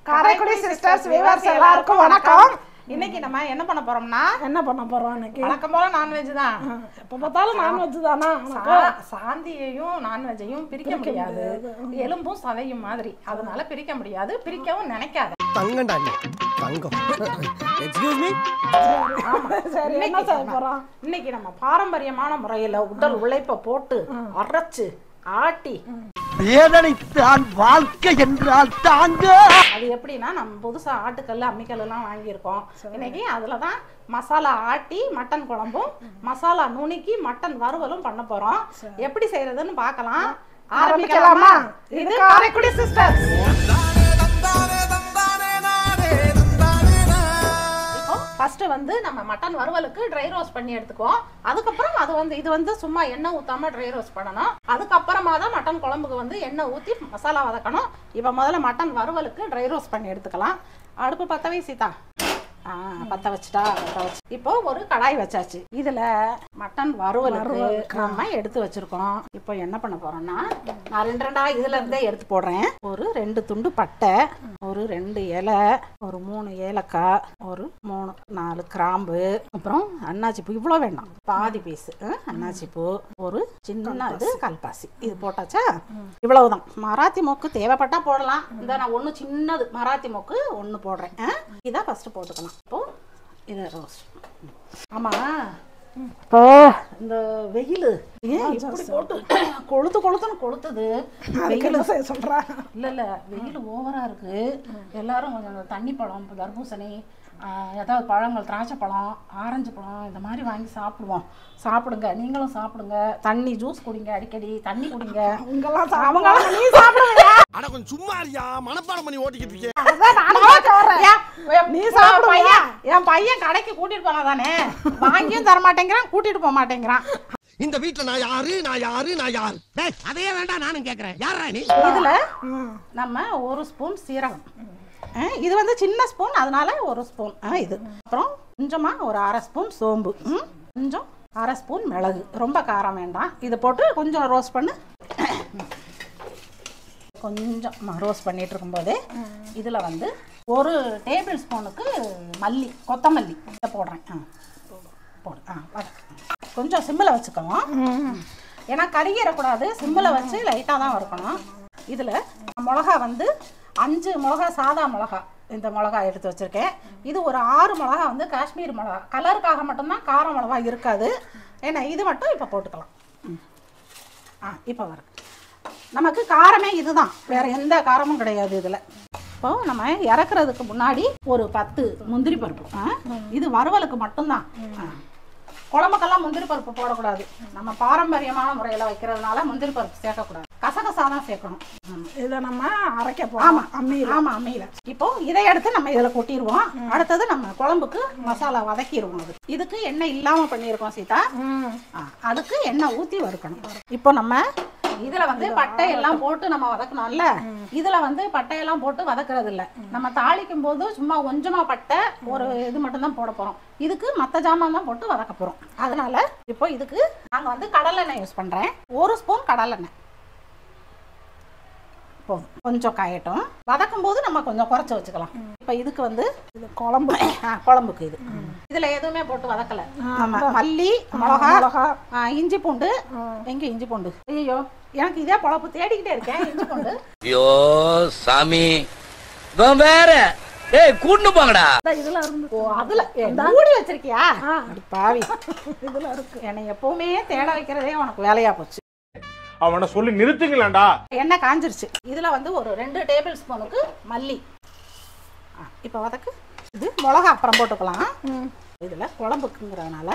Karaikudi sisters viewers எல்லாருக்கும் வணக்கம். இன்னைக்கு நம்ம என்ன பண்ண போறோம்னா இன்னைக்கு வழக்கம் போல நான்வெஜ் தான். எப்ப பார்த்தாலும் நான்வெஜ் தானா? சாந்தியையும் நான்வெஜ்ஜையும் பிரிக்க முடியாது, எலும்பும் சதையும் மாதிரி. அதனால பிரிக்க முடியாது, பிரிக்கவும் நினைக்காது. தங்கண்டா தங்கம். Excuse me. சரி, என்ன செய்ய போறோம்? இன்னைக்கு நம்ம பாரம்பரியமான முறையில உடல் உழைப்பை போட்டு அரைச்சு ஆட்டி வேதனைத்தான் வாழ்க்கை என்றால் தாங்க. அது எப்படின்னா, நம்ம புதுசா ஆட்டுக்கல் அம்மிக்கல் எல்லாம் வாங்கியிருக்கோம். இன்னைக்கு அதுலதான் மசாலா ஆட்டி மட்டன் குழம்பும் மசாலா நுணுக்கி மட்டன் வறுவலும் பண்ண போறோம். எப்படி செய்யறதுன்னு பார்க்கலாம். ஆரம்பிக்கலாமா? இது காரைக்குடி சிஸ்டர்ஸ். ஃபர்ஸ்ட் வந்து நம்ம மட்டன் வறுவலுக்கு ட்ரை ரோஸ்ட் பண்ணி எடுத்துக்குவோம். அதுக்கப்புறம் இது வந்து சும்மா எண்ணெய் ஊத்தாம ட்ரை ரோஸ்ட் பண்ணணும். அதுக்கப்புறமா தான் மட்டன் குழம்புக்கு வந்து எண்ணெய் ஊற்றி மசாலா வதக்கணும். இப்போ முதல்ல மட்டன் வறுவலுக்கு ட்ரை ரோஸ்ட் பண்ணி எடுத்துக்கலாம். அடுப்பு பற்ற வை சீதா. பற்ற வச்சுட்டா. இப்போ ஒரு கடாய் வச்சாச்சு. இதுல மட்டன் வறுவலுக்கு நம்ம எடுத்து வச்சிருக்கோம். இப்போ என்ன பண்ண போறோம்னா, நான் ரெண்டா இதுல இருந்தே எடுத்து போடுறேன். ஒரு 2 துண்டு பட்டை, ஒரு 2 இலை, ஒரு 3 ஏலக்காய், ஒரு 3-4 கிராம்பு, அப்புறம் அன்னாச்சி பூ. இவ்வளோ வேண்டாம், பாதி பீஸ் அன்னாச்சி பூ, ஒரு சின்ன இது கல்பாசி. இது போட்டாச்சா? இவ்வளவுதான். மராத்தி மொக்கு தேவைப்பட்டா போடலாம். இந்த நான் ஒன்று சின்னது மராத்தி மொக்கு ஒன்று போடுறேன். இதை ஃபர்ஸ்ட் போட்டுக்கலாம். இப்போ இதை ரோஸ்ட். ஆமா, இப்போ இந்த வெயில் இப்படி போட்டு கொளுத்துன்னு கொளுத்துது. வெயில் சொல்றா இல்ல வெயில் ஓவரா இருக்கு. எல்லாரும் கொஞ்சம் தண்ணி பழம், தர்பூசணி, ஏதாவது பழங்கள், திராட்சை பழம், ஆரஞ்சு பழம் இந்த மாதிரி வாங்கி சாப்பிடுவோம். சாப்பிடுங்க, நீங்களும் சாப்பிடுங்க. தண்ணி ஜூஸ் குடிங்க, அடிக்கடி தண்ணி குடிங்க. அவங்களாம் நீ சாப்பிடுங்க. அட கொஞ்சம் சும்மா இருயா, மனப்பாடம் பண்ணி ஓட்டிக்கிட்டு இருக்கேன். நீ சாப்பிடுவையா? என் பையன் கடைக்கு கூட்டிட்டு போனா தானே, வாங்கியும் தர மாட்டேங்கிறான், கூட்டிட்டு போக மாட்டேங்கிறான். இந்த வீட்டுல நான் யாரு? அதே வேண்டாம், நானும் கேக்குறேன். யாரா நீ? இதுல நம்ம 1 ஸ்பூன் சீரகம். இது வந்து சின்ன ஸ்பூன், அதனால 1 ஸ்பூன் இது. அப்புறம் கொஞ்சமா ஒரு 1/2 ஸ்பூன் சோம்பு, கொஞ்சம் 1/2 ஸ்பூன் மிளகு. ரொம்ப காரம் வேண்டாம். இது போட்டு கொஞ்சம் ரோஸ்ட் பண்ணு. கொஞ்சம் ரோஸ்ட் பண்ணிட்டு இருக்கும்போதே இதுல வந்து 1 டேபிள் ஸ்பூனுக்கு கொத்தமல்லி இதை போடுறேன். போடு. கொஞ்சம் சிம்மில் வச்சுக்கணும், ஏன்னா கருகிடக்கூடாது. சிம்மில் வச்சு லைட்டாக தான் வறுக்கணும். இதில் மிளகா வந்து 5 மிளகா, சாதா மிளகா. இந்த மிளகா எடுத்து வச்சுருக்கேன். இது ஒரு 6 மிளகா வந்து காஷ்மீர் மிளகா. கலருக்காக மட்டும்தான் கார மிளகா இருக்காது. ஏன்னா இது மட்டும் இப்போ போட்டுக்கலாம். இப்போ வரும். நமக்கு காரமே இதுதான், வேற எந்த காரமும் கிடையாது இதில். இப்போ நம்ம இறக்குறதுக்கு முன்னாடி ஒரு 10 முந்திரி பருப்பு. இது வறுவலுக்கு மட்டும்தான். குழம்புக்கெல்லாம் முந்திரி பருப்பு போடக்கூடாது. நம்ம பாரம்பரியமான முறையில் வைக்கிறதுனால முந்திரி பருப்பு சேர்க்கக்கூடாது. கசகசா தான் சேர்க்கணும். இதை நம்ம அரைக்க போறோம். அம்மியில. இப்போ இதை எடுத்து நம்ம இதில் கொட்டிடுவோம். அடுத்தது நம்ம குழம்புக்கு மசாலா வதக்கிடுவோம். அது இதுக்கு எண்ணெய் இல்லாம பண்ணியிருக்கோம் சீதா. அதுக்கு எண்ணெய் ஊற்றி வறுக்கணும். இப்போ நம்ம இதுல வந்து பட்டை எல்லாம் போட்டு நம்ம வதக்கணும்ல. இதுல வந்து பட்டையெல்லாம் போட்டு வதக்குறது இல்ல. நம்ம தாளிக்கும் போது சும்மா கொஞ்சமா பட்டை, ஒரு இது மட்டும் தான் போட போறோம். இதுக்கு மத்த ஜாமான் தான் போட்டு வதக்க போறோம். அதனால இப்போ இதுக்கு நாங்க வந்து கடலெண்ணெய் யூஸ் பண்றேன். 1 ஸ்பூன் கடலெண்ணெய் போதும். கொஞ்சம் காயட்டும். வதக்கும் போது நம்ம கொஞ்சம் குறைச்சி வச்சுக்கலாம். இப்போ இதுக்கு வந்து இது குழம்புக்கு இது இதுல எதுவுமே போட்டு வதக்கல. மல்லி, மிளகா, இஞ்சி பூண்டு. எங்க இஞ்சி பூண்டு? ஐயோ, எனக்கு இதே பொழப்பு தேடிக்கிட்டே இருக்கேன். இஞ்சி பூண்டு. ஐயோ சாமி, வேற கூட்டு போங்கடா. இதுல இருந்து அதுல மூடி வச்சிருக்கியா? பாவி, இதுல இருக்கு. என்னை எப்பவுமே தேட வைக்கிறதே உனக்கு வேலையா போச்சு. அவனை சொல்லி நிறுத்துங்களேன்டா. எண்ணெய் காஞ்சிருச்சு. இதுல வந்து ஒரு 2 டேபிள் ஸ்பூனுக்கு மல்லி. இப்போ வதக்கு. இது மிளகா அப்புறம் போட்டுக்கலாம். இதுல குழம்புக்குங்கிறதுனால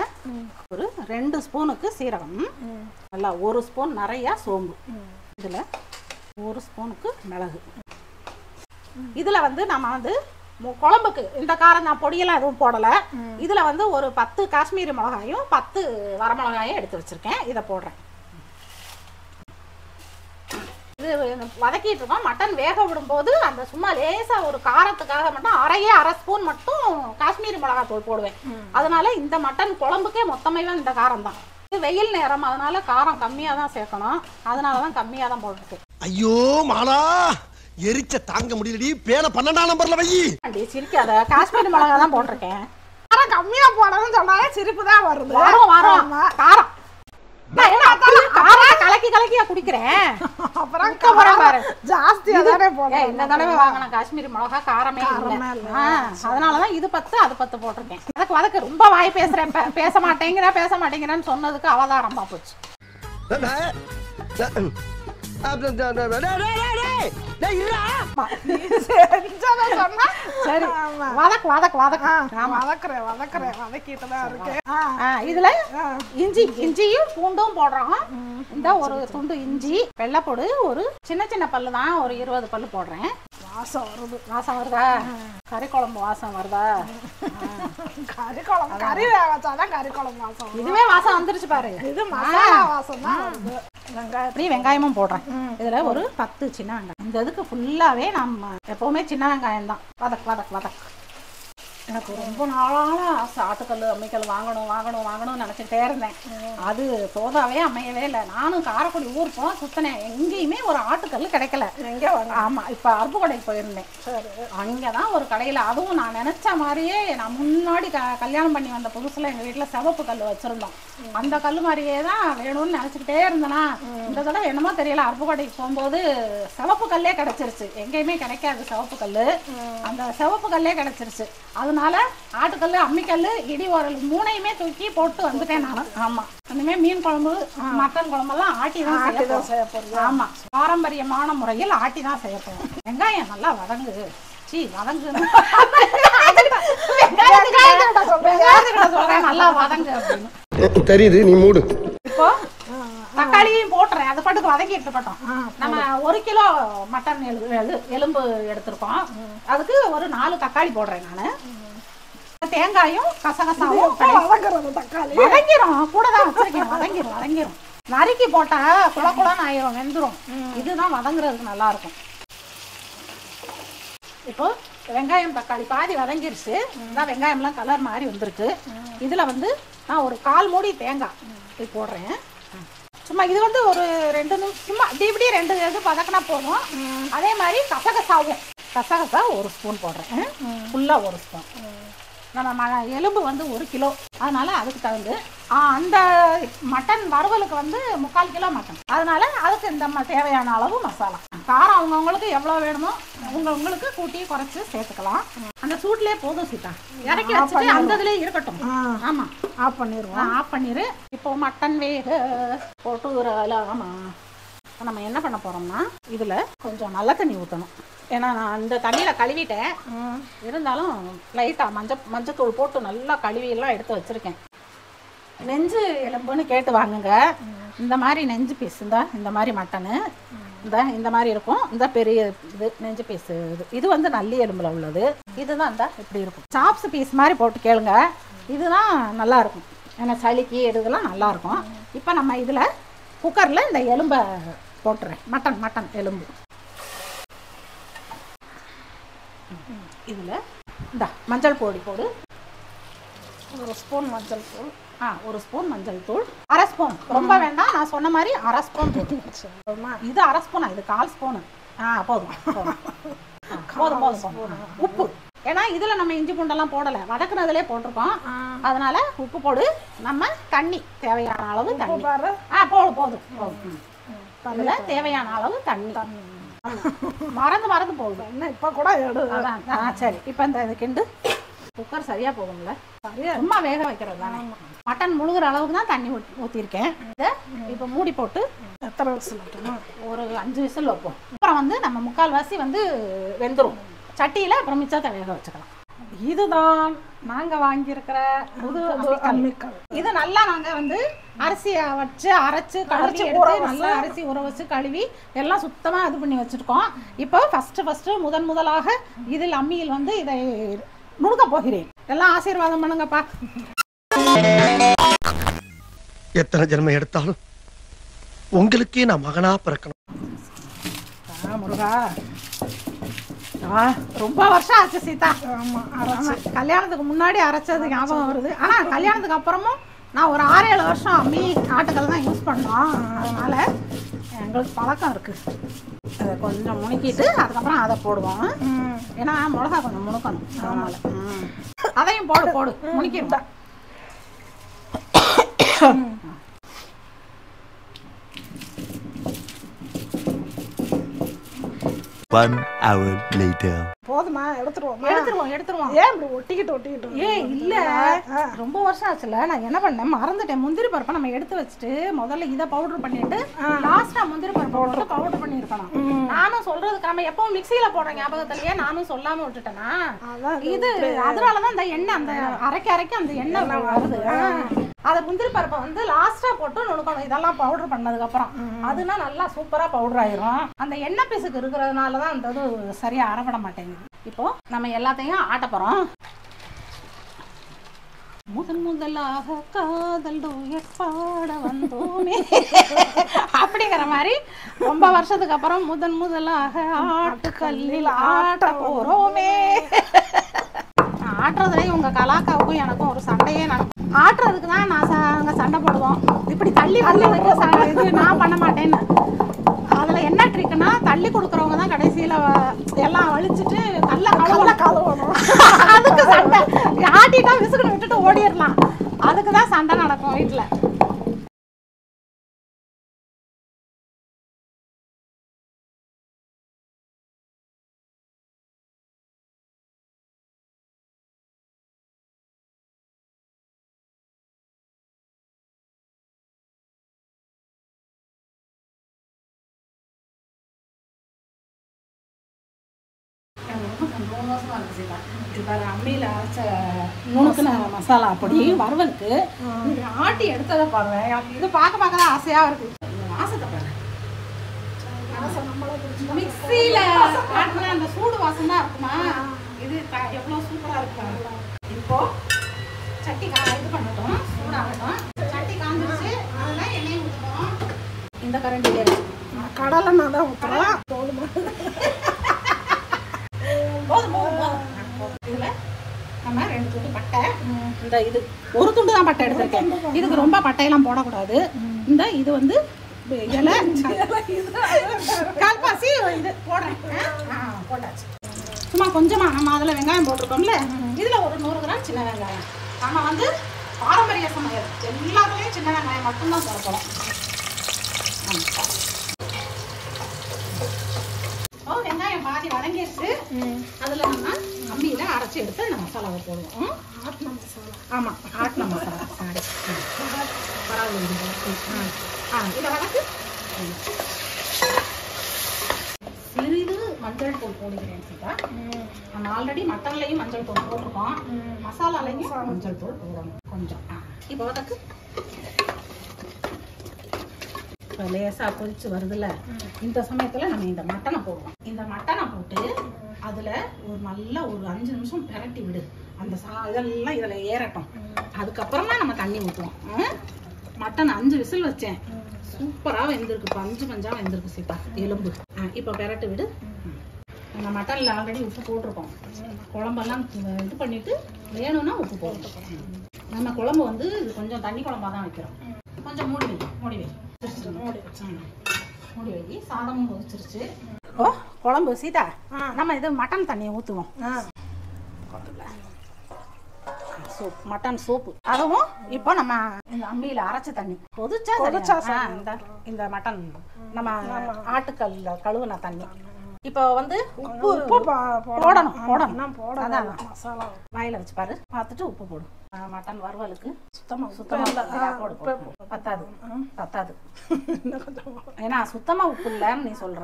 ஒரு 2 ஸ்பூனுக்கு சீரகம், நல்லா 1 ஸ்பூன் நிறைய சோம்பு, இதுல 1 ஸ்பூனுக்கு மிளகு. இதுல வந்து நம்ம வந்து குழம்புக்கு இந்த காரம் நான் பொடியெல்லாம் எதுவும் போடல. இதுல வந்து ஒரு 10 காஷ்மீரி மிளகாயும் 10 வரமிளகாயும் எடுத்து வச்சிருக்கேன். இதை போடுறேன். இது வதக்கிட்டு இருக்கோம். மட்டன் வேக விடும்போது அந்த சும்மா லேசா ஒரு காரத்துக்காக மட்டும் 1/2 ஸ்பூன் மட்டும் காஷ்மீரி மிளகாத்தூள் போடுவேன். அதனால இந்த மட்டன் குழம்புக்கே மொத்தமே இந்த காரம் தான். இது வெயில் நேரம், அதனால காரம் கம்மியா தான் சேர்க்கணும். அதனாலதான் கம்மியா தான் போட்டுருக்கு. ஐயோ மாலா, எரிச்ச தாங்க முடியலடி பேன 12ஆம் நம்பர்ல வை. அடி சிரிக்காத, காஷ்மீரி மிளகா தான் போட்டிருக்கேன். காரம் கம்மியா போடணும்னு சொன்னாலே சிரிப்பு தான் வருது. வரும் ஆமா. காரம். நான் என்ன அப்படியே காரம் கலக்கியா குடிக்கிறேன். அப்புறம் உக்க போறேன் பாரு. ஜாஸ்தியா தானே போடுறேன். இந்த தடவை வாங்கின காஷ்மீரி மிளகா காரமே காரமே இல்ல. இல்ல. அதனாலதான் இது 10 அது 10 போட்டிருக்கேன். அதுக்கு ரொம்ப வாய் பேசுறேன், பேச மாட்டேங்கிறேன்னு சொன்னதுக்கு அவதாரமா போச்சு. சரி வதக்கிட்டு தான் இருக்கேன். இதுல இஞ்சியும் பூண்டும் போடுறோம். இந்த ஒரு துண்டு இஞ்சி, வெள்ளைப்பொடு ஒரு சின்ன பல்லு தான், ஒரு 20 பல்லு போடுறேன். வாசம் வருதா? கறி குழம்பு வாசம் வருதா? கறி குழம்பு கறி வச்சாதான் கறி குழம்பு வாசம். இதுவே வாசம் வந்துருச்சு பாரு. இது மசாலா வாசம் தான் வருது. வெங்காயமும் போடுறேன். இதுல ஒரு 10 சின்ன வெங்காயம். இந்த இதுக்கு ஃபுல்லாவே நம்ம எப்பவுமே சின்ன வெங்காயம் தான். வதக். எனக்கு ரொம்ப நாளான ஆசை, ஆட்டுக்கல் அம்மிக்கல் வாங்கணும்னு நினச்சிக்கிட்டே இருந்தேன். அது தோதாவே அமையவே இல்லை. நானும் காரைக்குடி ஊர் போனால் சுற்றினேன், எங்கேயுமே ஒரு ஆட்டுக்கல் கிடைக்கல. எங்கே? ஆமாம், இப்போ அருப்புக்கோட்டைக்கு போயிருந்தேன். சரி, அங்கே தான் ஒரு கடையில், அதுவும் நான் நினச்ச மாதிரியே, நான் முன்னாடி கல்யாணம் பண்ணி வந்த புதுசில் எங்கள் வீட்டில் சிவப்பு கல் வச்சுருந்தோம். அந்த கல் மாதிரியே தான் வேணும்னு நினச்சிக்கிட்டே இருந்தேனா, இந்த தடவை என்னமோ தெரியல, அருப்புக்கோட்டைக்கு போகும்போது சிவப்பு கல்லே கிடச்சிருச்சு. எங்கேயுமே கிடைக்காது சிவப்பு கல், அந்த சிவப்பு கல்லே கிடச்சிருச்சு. அதனால ஆட்டுக்கல், அம்மிக்கல், இடி உரல் 3ஐயுமே தூக்கி போட்டு வந்துட்டேன் நான். ஆமா, இனிமேல் மீன் குழம்பு, மட்டன் குழம்பெல்லாம் ஆட்டி தான் செய்ய போறோம். ஆமா, பாரம்பரியமான முறையில் ஆட்டி தான் செய்ய போறோம். வெங்காயம் நல்லா வதங்கு. நல்லா வதங்கு அப்படின்னு தெரியுது, நீ மூடு. இப்போ தக்காளியும் போட்டுறேன், அது பாட்டுக்கு வதக்கிட்டு இருக்கட்டும். நம்ம 1 கிலோ மட்டன் எலும்பு எடுத்திருக்கோம். அதுக்கு ஒரு 4 தக்காளி போடுறேன் நானு. தேங்காயும் கசகசாவும் வதங்கிரும், கூட தான் வச்சிருக்கேன். வதங்கிரும். நறுக்கி போட்டா குளக்குளன்னு ஆயிரும், வெந்துடும். இதுதான் வதங்குறதுக்கு நல்லா இருக்கும். இப்போ வெங்காயம் தக்காளி பாதி வதங்கிருச்சு. இதான் வெங்காயம்லாம் கலர் மாதிரி வந்துருக்கு. இதுல வந்து நான் ஒரு 1/4 மூடி தேங்காய் இது போடுறேன். சும்மா இது வந்து ஒரு 2 நிமிஷம் சும்மா இப்படி 2 இது வதக்கினா போதும். அதே மாதிரி கசகசா 1 ஸ்பூன் போடுறேன். ஃபுல்லாக 1 ஸ்பூன். நம்ம எலும்பு வந்து 1 கிலோ, அதனால அதுக்கு தகுந்து அந்த மட்டன் வறுவலுக்கு வந்து 3/4 கிலோ மட்டன், அதனால அதுக்கு இந்த தேவையான அளவு மசாலா. காரம் அவங்கவுங்களுக்கு எவ்வளோ வேணுமோ உங்களுக்கு கூட்டி குறைச்சி சேர்த்துக்கலாம். அந்த சூட்லேயே போதும் சீதா, இறக்கி வச்சுட்டு அந்த இதுலேயே இருக்கட்டும். ஆமாம், ஆஃப் பண்ணிடுவோம். ஆஃப் பண்ணிடு. இப்போ மட்டன் வேக போட்டு ஒரு ஆமாம். நம்ம என்ன பண்ண போகிறோம்னா, இதில் கொஞ்சம் நல்ல தண்ணி ஊற்றணும். ஏன்னா நான் இந்த தண்ணியில் கழுவிட்டேன், இருந்தாலும் லைட்டாக மஞ்சத்தூள் போட்டு நல்லா கழுவியெல்லாம் எடுத்து வச்சுருக்கேன். நெஞ்சு எலும்புன்னு கேட்டு வாங்குங்க. இந்த மாதிரி நெஞ்சு பீஸ் இந்த மாதிரி மட்டனு இந்த மாதிரி இருக்கும். இந்த பெரிய இது நெஞ்சு பீஸு இது வந்து நல்லி எலும்பில் உள்ளது. இதுதான் இப்படி இருக்கும். சாப்ஸ் பீஸ் மாதிரி போட்டு கேளுங்க, இதுதான் நல்லாயிருக்கும். ஏன்னா சளிக்கு எடுக்கலாம் நல்லாயிருக்கும். இப்போ நம்ம இதில் குக்கரில் இந்த எலும்பை போட்டுறேன். மட்டன் எலும்பு இதில் இந்த மஞ்சள் பொடி போடு. 1 ஸ்பூன் மஞ்சள் தூள். 1 ஸ்பூன் மஞ்சள் தூள். 1/2 ஸ்பூன், ரொம்ப வேண்டாம். நான் சொன்ன மாதிரி 1/2 ஸ்பூன் போட்டு. இது 1/2 ஸ்பூனா, இது 1/4 ஸ்பூனு. போதும். உப்பு, ஏன்னா இதில் நம்ம இஞ்சி பூண்டெல்லாம் போடலை, வதக்குனதுலே போட்டிருக்கோம். அதனால உப்பு போடு. நம்ம தண்ணி தேவையான அளவு தண்ணி போதும். அதில் தேவையான அளவு தண்ணி. மறந்து போகுது என்ன இப்போ கூட சரி. இப்போ இந்த கிண்டு குக்கர் சரியா போகும்ல, சும்மா வேக வைக்கிறது தானே. மட்டன் முழுகிற அளவுக்கு தான் தண்ணி ஊற்றிருக்கேன். இதை இப்போ மூடி போட்டு எத்தனை விசில் வைக்கணும்? ஒரு 5 விசில் வைப்போம். அப்புறம் வந்து நம்ம 3/4 வந்து வெந்துடும். சட்டியில் அப்புறம் மிச்சத்தை வேக வச்சுக்கலாம். இதுதான் நாங்கள் வாங்கியிருக்கிற புது அம்மிக்கல். இது நல்லா நாங்கள் வந்து அரிசியை வச்சு அரைச்சி கழுவி நல்லா அரிசி ஊற வச்சு கழுவி எல்லாம் சுத்தமாக இது பண்ணி வச்சுருக்கோம். இப்போ ஃபஸ்ட்டு முதலாக இதில் அம்மியில் வந்து இதை நுணுக்க போகிறேன். எல்லாம் ஆசீர்வாதம் பண்ணுங்கப்பா. எத்தனை ஜென்மம் எடுத்தாலும் உங்களுக்கே நான் மகனா பிறக்கணும். முருகா, ரொம்ப வருஷம் ஆச்சு சீதா. கல்யாணத்துக்கு முன்னாடி அரைச்சது ஞாபகம் வருது. ஆனால் கல்யாணத்துக்கு அப்புறமும் நான் ஒரு 6-7 வருஷம் அம்மி ஆட்டுக்கல் தான் யூஸ் பண்ணோம். அதனால எங்களுக்கு பழக்கம் இருக்குது. அதை கொஞ்சம் முணுக்கிட்டு அதுக்கப்புறம் அதை போடுவோம். ஏன்னா மிளகா கொஞ்சம் முணுக்கணும், அதனால அதையும் போடு போடு முணுக்கிருந்தா. 1 hour later. போதுமா? எடுத்துருவோம். எடுத்துருவோம். ஏன் இப்படி ஒட்டிக்கிட்டு இல்ல ரொம்ப வருஷம் ஆச்சுல, நான் என்ன பண்ணேன் மறந்துட்டேன். முந்திரி பருப்பை நம்ம எடுத்து வச்சுட்டு முதல்ல இதை பவுடர் பண்ணிட்டு லாஸ்டா முந்திரி பருப்பு பவுடர் பண்ணி இருக்கணும். நானும் சொல்றதுக்கு நம்ம எப்பவும் மிக்சியில போடுற ஞாபகத்திலேயே நானும் சொல்லாம விட்டுட்டேனா, இது அதனாலதான் அந்த எண்ணெய் அந்த அரைக்க அந்த எண்ணெய் வருது. அதை முந்திரி பருப்பை வந்து லாஸ்டா போட்டு நுணுக்கணும். இதெல்லாம் பவுடர் பண்ணதுக்கு அப்புறம் அதுனா நல்லா சூப்பரா பவுடர் ஆயிரும். அந்த எண்ணெய் பிசுக்கு இருக்கிறதுனாலதான் அந்த இது சரியா அரைப்பட மாட்டேங்குது. இப்போ நம்ம எல்லாத்தையும் ஆட்ட போறோம். முதலாக காதல் டூயட் பாட வந்தோமே அப்படிங்கிற மாதிரி ரொம்ப வருஷத்துக்கு அப்புறம் முதலாக ஆட்டுக்கல்லில் ஆட்ட போறோமே. ஆட்டுறதுலேயும் உங்க கலாக்காவுக்கும் எனக்கும் ஒரு சண்டையே நடக்கும். ஆட்டுறதுக்கு தான் நாங்க சண்டை போடுவோம். இப்படி தள்ளி இது நான் பண்ண மாட்டேன்னு. அதுல என்ன ட்ரிக்குன்னா, தள்ளி கொடுக்குறவங்க தான் கடைசியில எல்லாம் வலிச்சுட்டு நல்லா கழுவணும். அதுக்கு சண்டை ஆட்டிட்டா விசுக்குன்னு விட்டுட்டு ஓடிடலாம். அதுக்கு தான் சண்டை நடக்கும் வீட்டுல. அம்மியில அரைச்ச நுணுக்குன மசாலா அப்படி வறுவலுக்கு ஆட்டி எடுத்ததை பாருங்க. இது பார்க்க தான் ஆசையா இருக்கு. வாசத்தை பாருங்க. மிக்சியில ஆட்டின அந்த சூடு வாசம் தான் இருக்குமா, இது எவ்வளவு சூப்பரா இருக்கு. இப்போ சட்டி இது பண்ணட்டும், சூடாகட்டும். சட்டி காஞ்சிருச்சு, அதெல்லாம் எண்ணெய் ஊற்றணும். இந்த கரண்டிலே கடலை நான் தான் ஊற்றுறேன். இதுல நம்ம 2 துண்டு பட்டை, இந்த இது ஒரு துண்டு தான் பட்டை எடுத்திருக்கேன். இதுக்கு ரொம்ப பட்டையெல்லாம் போடக்கூடாது. இந்த இது வந்து இலை கால்பாசி இது போடுறேன். போட்டாச்சு. சும்மா கொஞ்சமா நம்ம அதில் வெங்காயம் போட்டிருக்கோம்ல, இதில் ஒரு 100 கிராம் சின்ன வெங்காயம். நம்ம வந்து பாரம்பரிய சமையல் எல்லாத்துலேயும் சின்ன வெங்காயம் மட்டும்தான் போடப்போம். வெங்காயம் பாதி வதங்கிடுச்சு. அதில் நம்ம அம்மியில் அரைச்சி எடுத்து அந்த மசாலாவை போடுவோம். ஆட்டின மசாலா. ஆமாம், ஆட்டின மசாலா. சாரி, பரவாயில்ல. இதை வதக்கு. சிறிது மஞ்சள் தூள் போடுகிறேன் சீதா. நம்ம ஆல்ரெடி மட்டன்லையும் மஞ்சள் தூள் போட்டிருக்கோம், மசாலாலையும் மஞ்சள் தூள் போடணும் கொஞ்சம். இப்போ வதக்கு. இப்போ லேசாக கொதிச்சு வருதுல்ல, இந்த சமயத்தில் நம்ம இந்த மட்டனை போடுவோம். இந்த மட்டனை போட்டு அதில் ஒரு நல்ல ஒரு 5 நிமிஷம் பிரட்டி விடு. அந்த இதெல்லாம் இதில் ஏறட்டும். அதுக்கப்புறமா நம்ம தண்ணி ஊற்றுவோம். மட்டன் 5 விசில் வச்சேன், சூப்பராக வெந்திருக்கு. பஞ்சு பஞ்சாக வெந்திருக்கு சீப்பா எலும்பு. இப்போ பிரட்டி விடு. நம்ம மட்டனில் ஆல்ரெடி உப்பு போட்டிருக்கோம். குழம்பெல்லாம் இது பண்ணிவிட்டு வேணும்னா உப்பு போட்டுருக்கோம். நம்ம குழம்பு வந்து இது கொஞ்சம் தண்ணி குழம்பாக தான் வைக்கிறோம். கொஞ்சம் மூடி வை. மூடி வை. சாதமும் கொதிச்சிருச்சு. ஓ குழம்பு சீதா, நம்ம இது மட்டன் தண்ணியை ஊற்றுவோம். Soup, mutton soup. அதுவும் இப்போ நம்ம இந்த அம்மியில் அரைச்ச தண்ணி கொதிச்சா இந்த மட்டன் நம்ம ஆட்டுக்கல் கழுவுன தண்ணி. இப்போ வந்து உப்பு போடணும். அதான் மசாலா வாயில வச்சு பாரு, பார்த்துட்டு உப்பு போடும். மட்டன் வறுவலுக்கு சுத்தமா பத்தாது. ஏன்னா சுத்தமா உப்பு இல்லன்னு நீ சொல்ற.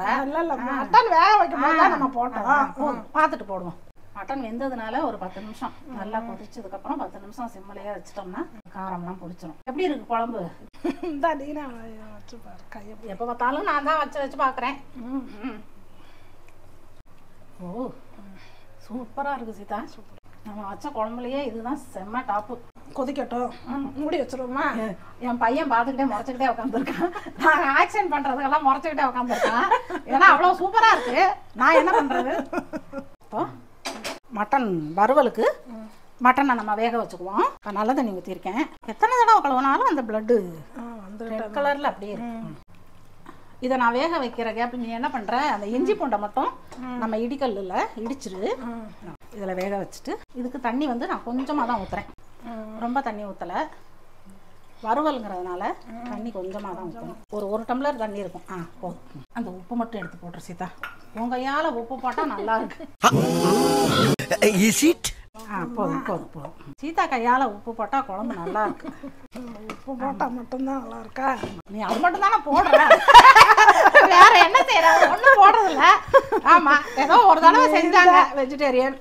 மட்டன் வேக வைக்கும் போது நம்ம போட்டோம், பார்த்துட்டு போடுவோம். மட்டன் வெந்ததுனால ஒரு 10 நிமிஷம் நல்லா கொதிச்சதுக்கு அப்புறம் 10 நிமிஷம் சிம்மிலேயே வச்சுட்டோம்னா காரம்லாம் பிடிச்சிடும். எப்படி இருக்கு குழம்பு? எப்ப பார்த்தாலும் நான் தான் வச்சு பாக்குறேன். ஓ சூப்பரா இருக்கு சீதா. நம்ம வச்ச குழம்புலயே இதுதான் செம்ம டாப்பு. கொதிக்கட்டும், மூடி வச்சிருவோமா? என் பையன் பார்த்துக்கிட்டே முறைச்சுக்கிட்டே உட்காந்துருக்கான். நான் ஆக்ஷன் பண்றதுக்கெல்லாம் முறைச்சுக்கிட்டே உட்காந்துருக்கான். ஏன்னா அவ்வளவு சூப்பரா இருக்கு. நான் என்ன பண்றது? இப்போ மட்டன் வறுவலுக்கு மட்டனை நம்ம வேக வச்சுக்குவோம். நல்ல தண்ணி ஊற்றிருக்கேன். எத்தனை தடவை கழுவினாலும் அந்த பிளட்டு ரெட் கலர்ல அப்படியே இருக்கு. இதை நான் வேக வைக்கிற கேப் நீ என்ன பண்ற, அந்த இஞ்சி பூண்டை மட்டும் நம்ம இடிக்கல்ல இடிச்சிரு. இதில் வேக வச்சுட்டு இதுக்கு தண்ணி வந்து நான் கொஞ்சமாக தான் ஊற்றுறேன், ரொம்ப தண்ணி ஊற்றலை. வறுவலுங்கிறதுனால தண்ணி கொஞ்சமாக தான் ஊற்றணும். ஒரு டம்ளர் தண்ணி இருக்கும். போதும். அந்த உப்பு மட்டும் எடுத்து போட்டுரு சீதா. உங்க கையால் உப்பு போட்டால் நல்லா இருக்கு. போதும் போதும் போதும். சீதா கையால் உப்பு போட்டால் குழம்பு நல்லா இருக்கு. உப்பு போட்டால் மட்டும்தான் நல்லா இருக்கா? நீ அது மட்டும் தானே போடுற, வேற என்ன செய்யற? ஒன்றும் போடுறதில்ல. ஆமா, ஏதோ ஒரு தடவை செஞ்சாங்க வெஜிடேரியன்.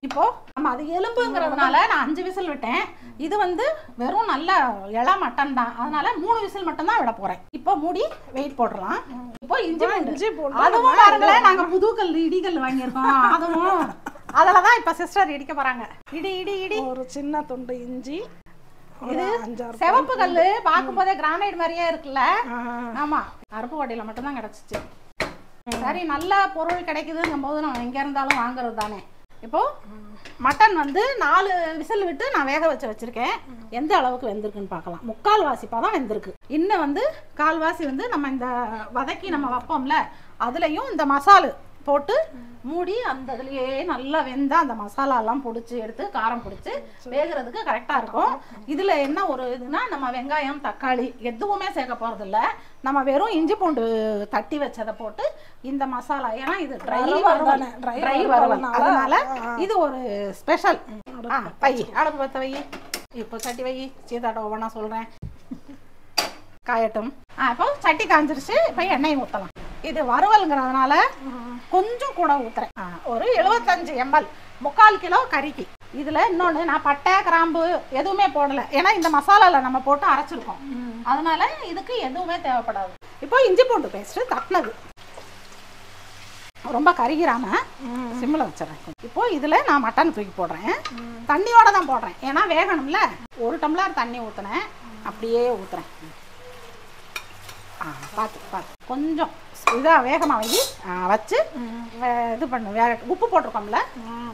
இப்போ நம்ம அது எலும்புங்கிறதுனால நான் 5 விசில் விட்டேன். இது வந்து வெறும் நல்ல இள மட்டன் தான், அதனால 3 விசில் மட்டும் தான் விட போறேன். இப்போ மூடி வெயிட் போட்டுடலாம். இப்போ இஞ்சி பூண்டு அதுவும் பாருங்களேன், நாங்க புது கல் இடிகல் வாங்கியிருக்கோம். அதுவும் அதெல்லாம் இப்ப சிஸ்டர் இடிக்க போறாங்க. இடி இடி இடி. ஒரு சின்ன துண்டு இஞ்சி. இது சிவப்பு கல்லு பார்க்கும் போதே கிரானைட் மாதிரியே இருக்குல்ல. ஆமா, அருப்புக்கோட்டையில மட்டும் தான் கிடைச்சிச்சு. சரி, நல்ல பொருள் கிடைக்குதுங்கும் போது நம்ம எங்க இருந்தாலும் வாங்குறது தானே. இப்போ மட்டன் வந்து 4 விசில் விட்டு நான் வேக வச்சிருக்கேன். எந்த அளவுக்கு வெந்திருக்குன்னு பார்க்கலாம். 3/4 வாசி தான் வெந்திருக்கு. இன்னும் வந்து 1/4 வாசி வந்து நம்ம இந்த வதக்கி நம்ம வைப்போம்ல, அதுலயும் இந்த மசாலு போட்டு மூடி அந்த இதுலயே நல்லா வெந்தா அந்த மசாலா எல்லாம் பிடிச்சி எடுத்து காரம் பிடிச்சி வேகிறதுக்கு கரெக்டா இருக்கும். இதுல என்ன ஒரு இதுனா, நம்ம வெங்காயம் தக்காளி எதுவுமே சேர்க்க போறது இல்ல. நம்ம வெறும் இஞ்சி பூண்டு தட்டி வச்சதை போட்டு இந்த மசாலா, ஏன்னா இது ட்ரை வறுவல், அதனால இது ஒரு ஸ்பெஷல். வை, அடுப்பு பத்த வை. இப்போ சட்டி வை. சீதாட்ட ஒவ்வொன்றா சொல்றேன், காயட்டும். இப்போ சட்டி காஞ்சிருச்சு. இப்போ எண்ணெய் ஊற்றலாம். இது வறுவல்ங்கிறதுனால கொஞ்சம் கூட ஊத்துறேன். ஒரு 75 ml, 3/4 கிலோ கறிக்கு. இதுல இன்னொன்று நான் பட்டை கிராம்பு எதுவுமே போடல, ஏன்னா இந்த மசாலால நம்ம போட்டு அரைச்சிருக்கோம், அதனால இதுக்கு எதுவுமே தேவைப்படாது. இப்போ இஞ்சி பூண்டு பேஸ்ட் தட்டினது, ரொம்ப கருகிராம சிம்மில் வச்சிடறேன். இப்போ இதுல நான் மட்டன் தூக்கி போடுறேன். தண்ணியோட தான் போடுறேன், ஏன்னா வேகணும்ல. 1 டம்ளர் தண்ணி ஊற்றுனேன், அப்படியே ஊற்றுறேன். பார்த்து கொஞ்சம் இதாக வேகமாக வச்சு இது பண்ணு. உப்பு போட்டிருக்கோம்ல,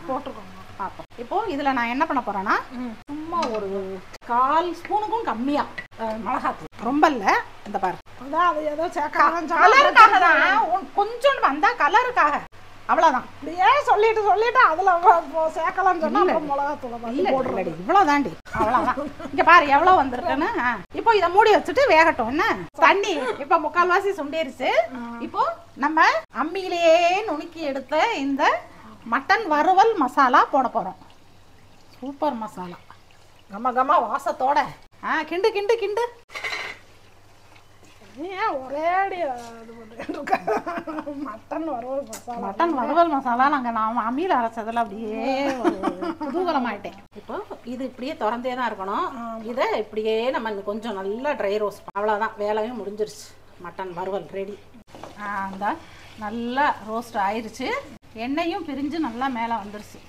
போட்டிருக்கோம் பார்ப்போம். இப்போ இதில் நான் என்ன பண்ண போகிறேன்னா, சும்மா ஒரு 1/4 ஸ்பூனுக்கும் கம்மியாக மிளகாத்தூள், ரொம்ப இல்லை. இந்த பாரு, அது ஏதோ கலருக்காக தான், கொஞ்சோண்டு வந்தால் கலருக்காக, அவ்வளோதான். ஏன் சொல்லிட்டு அதில் சேர்க்கலாம்னு சொன்னால் மிளகாத்தூள் போடுறடி, இவ்வளோதாண்டி, அவ்வளோதான். இங்கே பாரு எவ்வளோ வந்திருக்குன்னு. இப்போ இதை மூடி வச்சுட்டு வேகட்டும். என்ன தண்ணி இப்போ 3/4 வாசி சுண்டிருச்சு. இப்போ நம்ம அம்மியிலேயே நுணுக்கி எடுத்த இந்த மட்டன் வறுவல் மசாலா போட போகிறோம். சூப்பர் மசாலா, கம வாசத்தோட. கிண்டு கிண்டு கிண்டு. ஏன் ஒரேடி மட்டன் வறுவல் மசாலா நான் அம்மியில் அரைச்சதில் அப்படியே குதூகலமாயிட்டேன். இப்போ இது இப்படியே திறந்தே தான் இருக்கணும். இதை இப்படியே நம்ம கொஞ்சம் நல்லா ட்ரை ரோஸ்ட், அவ்வளோதான், வேலையும் முடிஞ்சிருச்சு. மட்டன் வறுவல் ரெடி. அந்த நல்லா ரோஸ்ட் ஆயிடுச்சு. எண்ணெயும் பிரிஞ்சு நல்லா மேலே வந்துருச்சு.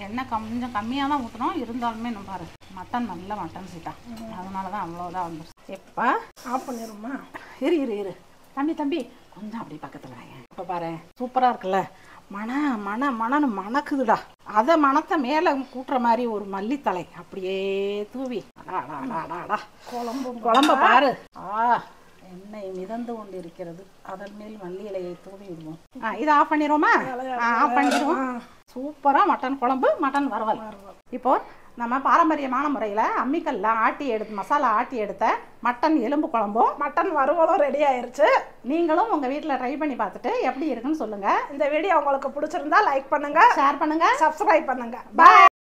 எண்ணெய் கொஞ்சம் கம்மியாக தான் ஊற்றணும், இருந்தாலுமே நம்ம பாரு மட்டன் நல்ல மட்டன் சீட்டா, அதனால தான் அவ்வளோதான் வந்துருச்சு. எப்போ ஆஃப் பண்ணிடுமா? இரு தம்பி கொஞ்சம் அப்படி பக்கத்தில் வாங்க. இப்போ பாரு சூப்பராக இருக்குல்ல, மணன்னு மணக்குதுடா. அதை மணத்தை மேலே கூட்டுற மாதிரி ஒரு மல்லித்தலை அப்படியே தூவி குழம்ப பாரு. எண்ணெய் மிதந்து கொண்டு இருக்கிறது, அதன் மேல் மல்லி இலையை தூவி விடுவோம். இதை ஆஃப் பண்ணிடுவோமா? ஆஃப் பண்ணிடுவோம். சூப்பராக மட்டன் குழம்பு, மட்டன் வறுவல். இப்போ நம்ம பாரம்பரியமான முறையில் அம்மிக்கல்ல மசாலா ஆட்டி எடுத்த மட்டன் எலும்பு குழம்பும் மட்டன் வறுவலும் ரெடி ஆயிருச்சு. நீங்களும் உங்கள் வீட்டில் ட்ரை பண்ணி பார்த்துட்டு எப்படி இருக்குன்னு சொல்லுங்கள். இந்த வீடியோ உங்களுக்கு பிடிச்சிருந்தா லைக் பண்ணுங்கள், ஷேர் பண்ணுங்கள், சப்ஸ்கிரைப் பண்ணுங்கள். பாய்.